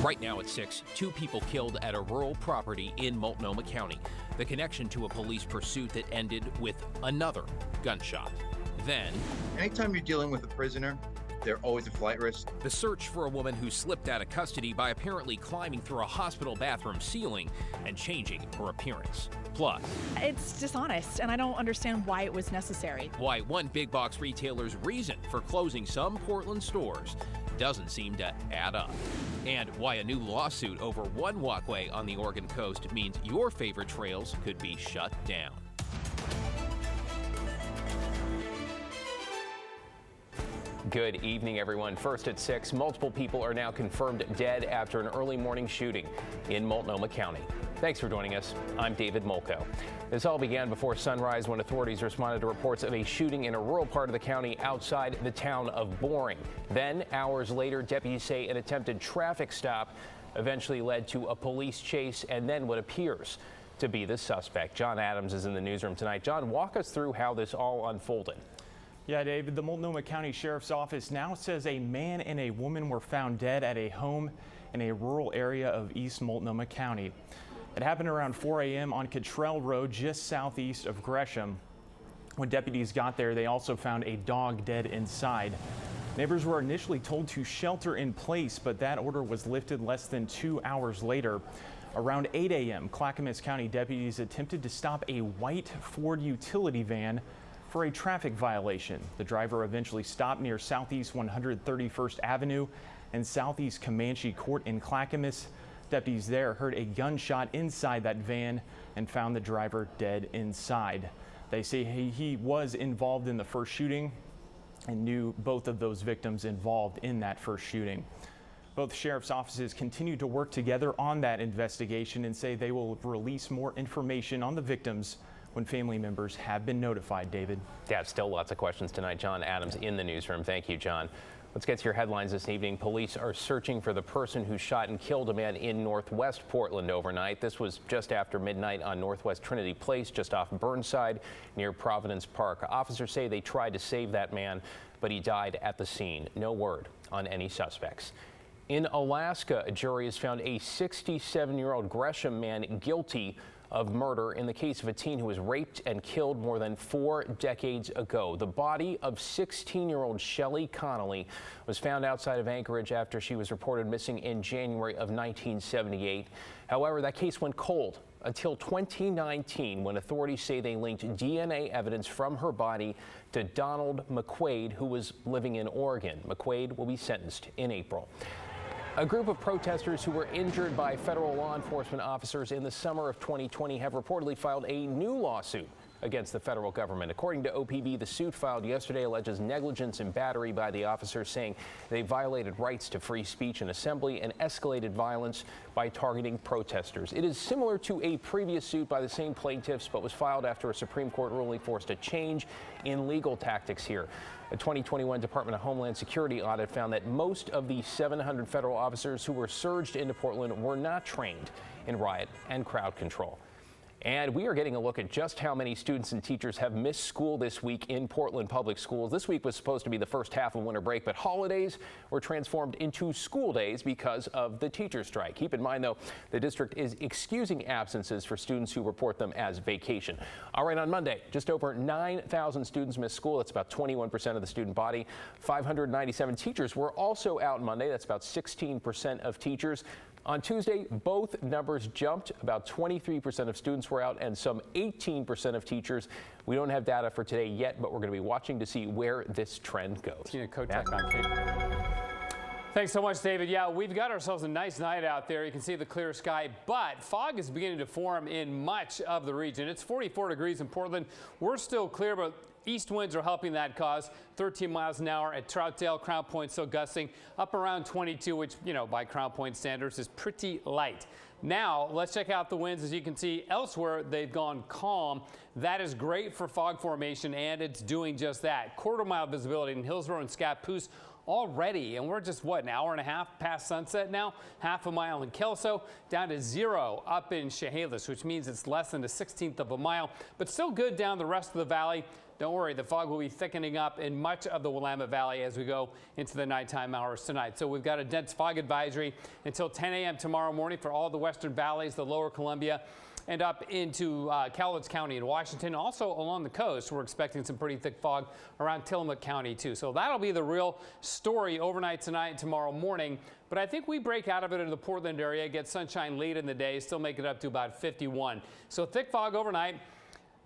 Right now at 6, 2 people killed at a rural property in Multnomah County. The connection to a police pursuit that ended with another gunshot. Then, anytime you're dealing with a prisoner, they're always a flight risk. The search for a woman who slipped out of custody by apparently climbing through a hospital bathroom ceiling and changing her appearance. Plus, it's dishonest, and I don't understand why it was necessary. Why one big box retailer's reason for closing some Portland stores doesn't seem to add up. And why a new lawsuit over one walkway on the Oregon coast means your favorite trails could be shut down. Good evening, everyone. First at 6, multiple people are now confirmed dead after an early morning shooting in Multnomah County. Thanks for joining us. I'm David Molko. This all began before sunrise when authorities responded to reports of a shooting in a rural part of the county outside the town of Boring. Then, hours later, deputies say an attempted traffic stop eventually led to a police chase and then what appears to be the suspect. John Adams is in the newsroom tonight. John, walk us through how this all unfolded. Yeah, David, the Multnomah County Sheriff's Office now says a man and a woman were found dead at a home in a rural area of East Multnomah County. It happened around 4 a.m. on Cottrell Road, just southeast of Gresham. When deputies got there, they also found a dog dead inside. Neighbors were initially told to shelter in place, but that order was lifted less than 2 hours later. Around 8 a.m., Clackamas County deputies attempted to stop a white Ford utility van for a traffic violation. The driver eventually stopped near Southeast 131st Avenue and Southeast Comanche Court in Clackamas. Deputies there heard a gunshot inside that van and found the driver dead inside. They say he was involved in the first shooting and knew both of those victims involved in that first shooting. Both sheriff's offices continue to work together on that investigation and say they will release more information on the victims when family members have been notified. David. Yeah, still lots of questions tonight. John Adams in the newsroom. Thank you, John. Let's get to your headlines this evening. Police are searching for the person who shot and killed a man in Northwest Portland overnight. This was just after midnight on Northwest Trinity Place, just off Burnside near Providence Park. Officers say they tried to save that man, but he died at the scene. No word on any suspects. In Alaska, a jury has found a 67-year-old Gresham man guilty of murder in the case of a teen who was raped and killed more than 4 decades ago. The body of 16-year-old Shelley Connolly was found outside of Anchorage after she was reported missing in January of 1978. However, that case went cold until 2019 when authorities say they linked DNA evidence from her body to Donald McQuaid, who was living in Oregon. McQuaid will be sentenced in April. A group of protesters who were injured by federal law enforcement officers in the summer of 2020 have reportedly filed a new lawsuit against the federal government. According to OPB, the suit filed yesterday alleges negligence and battery by the officers, saying they violated rights to free speech and assembly and escalated violence by targeting protesters. It is similar to a previous suit by the same plaintiffs, but was filed after a Supreme Court ruling forced a change in legal tactics here. A 2021 Department of Homeland Security audit found that most of the 700 federal officers who were surged into Portland were not trained in riot and crowd control. And we are getting a look at just how many students and teachers have missed school this week in Portland Public Schools. This week was supposed to be the first half of winter break, but holidays were transformed into school days because of the teacher strike. Keep in mind, though, the district is excusing absences for students who report them as vacation. All right, on Monday, just over 9,000 students missed school. That's about 21% of the student body. 597 teachers were also out Monday. That's about 16% of teachers. On Tuesday, both numbers jumped. About 23% of students were out and some 18% of teachers. We don't have data for today yet, but we're going to be watching to see where this trend goes. Tina Kotek on KGW. Thanks so much, David. Yeah, we've got ourselves a nice night out there. You can see the clear sky, but fog is beginning to form in much of the region. It's 44 degrees in Portland. We're still clear, but east winds are helping that cause. 13 miles an hour at Troutdale. Crown Point still gusting up around 22, which, you know, by Crown Point standards is pretty light. Now, let's check out the winds. As you can see elsewhere, they've gone calm. That is great for fog formation, and it's doing just that. Quarter-mile visibility in Hillsborough and Scappoose already, and we're just, what, an hour and a half past sunset now? Half a mile in Kelso, down to 0 up in Chehalis, which means it's less than a 1/16 of a mile, but still good down the rest of the valley. don't worry, the fog will be thickening up in much of the Willamette Valley as we go into the nighttime hours tonight. So we've got a dense fog advisory until 10 a.m. tomorrow morning for all the western valleys, the lower Columbia, and up into Cowlitz County in Washington. Also along the coast, we're expecting some pretty thick fog around Tillamook County too. So that'll be the real story overnight tonight and tomorrow morning. But I think we break out of it into the Portland area, get sunshine late in the day, still make it up to about 51. So thick fog overnight.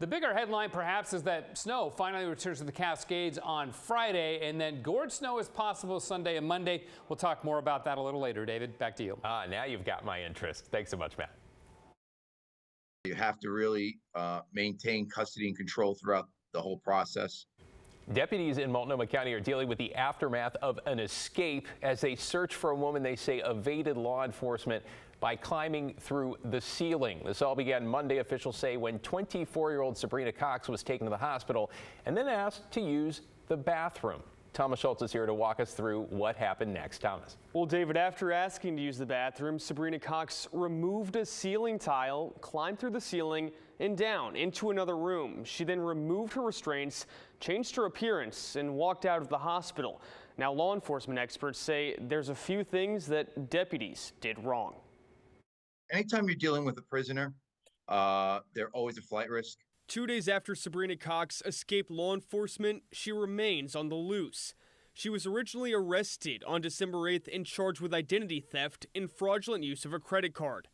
The bigger headline perhaps is that snow finally returns to the Cascades on Friday, and then gorge snow is possible Sunday and Monday. We'll talk more about that a little later. David, back to you. Now you've got my interest. Thanks so much, Matt. You have to really maintain custody and control throughout the whole process. Deputies in Multnomah County are dealing with the aftermath of an escape as they search for a woman they say evaded law enforcement by climbing through the ceiling. This all began Monday, officials say, when 24-year-old Sabrina Cox was taken to the hospital and then asked to use the bathroom. Thomas Schultz is here to walk us through what happened next. Thomas. Well, David, after asking to use the bathroom, Sabrina Cox removed a ceiling tile, climbed through the ceiling and down into another room. She then removed her restraints, changed her appearance, and walked out of the hospital. Now, law enforcement experts say there's a few things that deputies did wrong. Anytime you're dealing with a prisoner, they're always a flight risk. 2 days after Sabrina Cox escaped law enforcement, she remains on the loose. She was originally arrested on December 8th and charged with identity theft and fraudulent use of a credit card.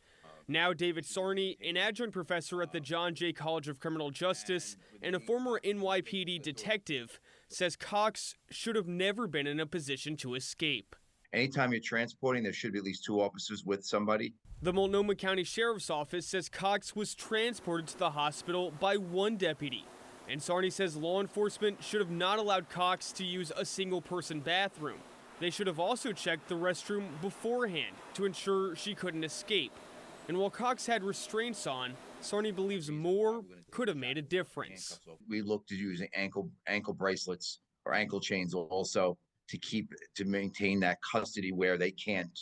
Now David Sarney, an adjunct professor at the John Jay College of Criminal Justice and a former NYPD detective, says Cox should have never been in a position to escape. Anytime you're transporting, there should be at least 2 officers with somebody. The Multnomah County Sheriff's Office says Cox was transported to the hospital by 1 deputy. And Sarney says law enforcement should have not allowed Cox to use a single-person bathroom. They should have also checked the restroom beforehand to ensure she couldn't escape. And while Cox had restraints on, Sarney believes more could have made a difference. We looked at using ankle bracelets or ankle chains also to maintain that custody where they can't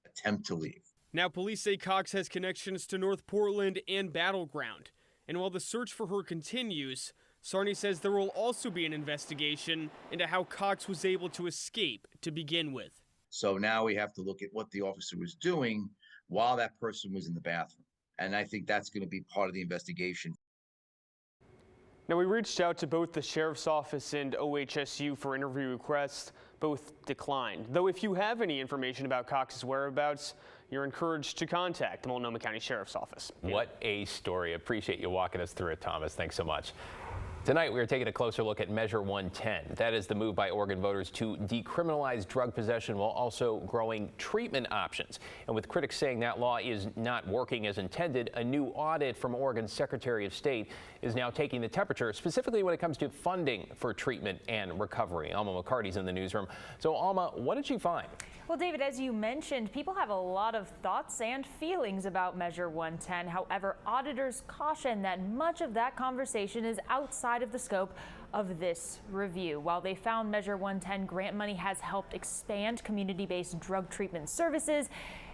attempt to leave. Now, police say Cox has connections to North Portland and Battleground. And while the search for her continues, Sarney says there will also be an investigation into how Cox was able to escape to begin with. So now we have to look at what the officer was doing while that person was in the bathroom. And I think that's going to be part of the investigation. Now, we reached out to both the Sheriff's Office and OHSU for interview requests. Both declined. Though if you have any information about Cox's whereabouts, you're encouraged to contact the Multnomah County Sheriff's Office. What a story. Appreciate you walking us through it, Thomas. Thanks so much. Tonight, we are taking a closer look at Measure 110. That is the move by Oregon voters to decriminalize drug possession while also growing treatment options. And with critics saying that law is not working as intended, a new audit from Oregon's Secretary of State is now taking the temperature, specifically when it comes to funding for treatment and recovery. Alma McCarty's in the newsroom. So, Alma, what did you find? Well, David, as you mentioned, people have a lot of thoughts and feelings about Measure 110. However, auditors caution that much of that conversation is outside of the scope of this review. While they found Measure 110 grant money has helped expand community-based drug treatment services,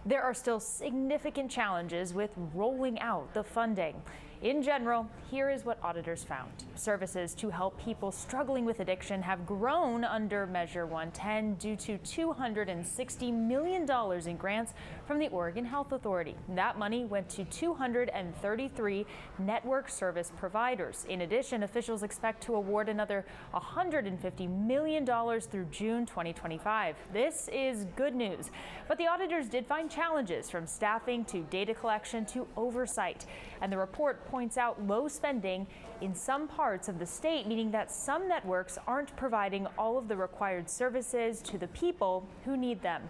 there are still significant challenges with rolling out the funding. In general, here is what auditors found. Services to help people struggling with addiction have grown under Measure 110 due to $260 million in grants from the Oregon Health Authority. That money went to 233 network service providers. In addition, officials expect to award another $150 million through June 2025. This is good news, but the auditors did find challenges from staffing to data collection to oversight. And the report points out low spending in some parts of the state, meaning that some networks aren't providing all of the required services to the people who need them.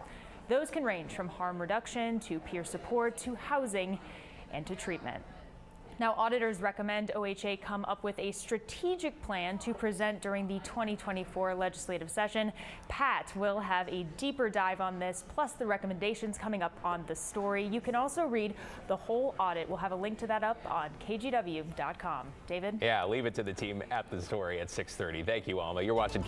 Those can range from harm reduction to peer support to housing and to treatment. Now, auditors recommend OHA come up with a strategic plan to present during the 2024 legislative session. Pat will have a deeper dive on this, plus the recommendations coming up on the story. You can also read the whole audit. We'll have a link to that up on KGW.com. David? Yeah, leave it to the team at the story at 6:30. Thank you, Alma. You're watching KGW.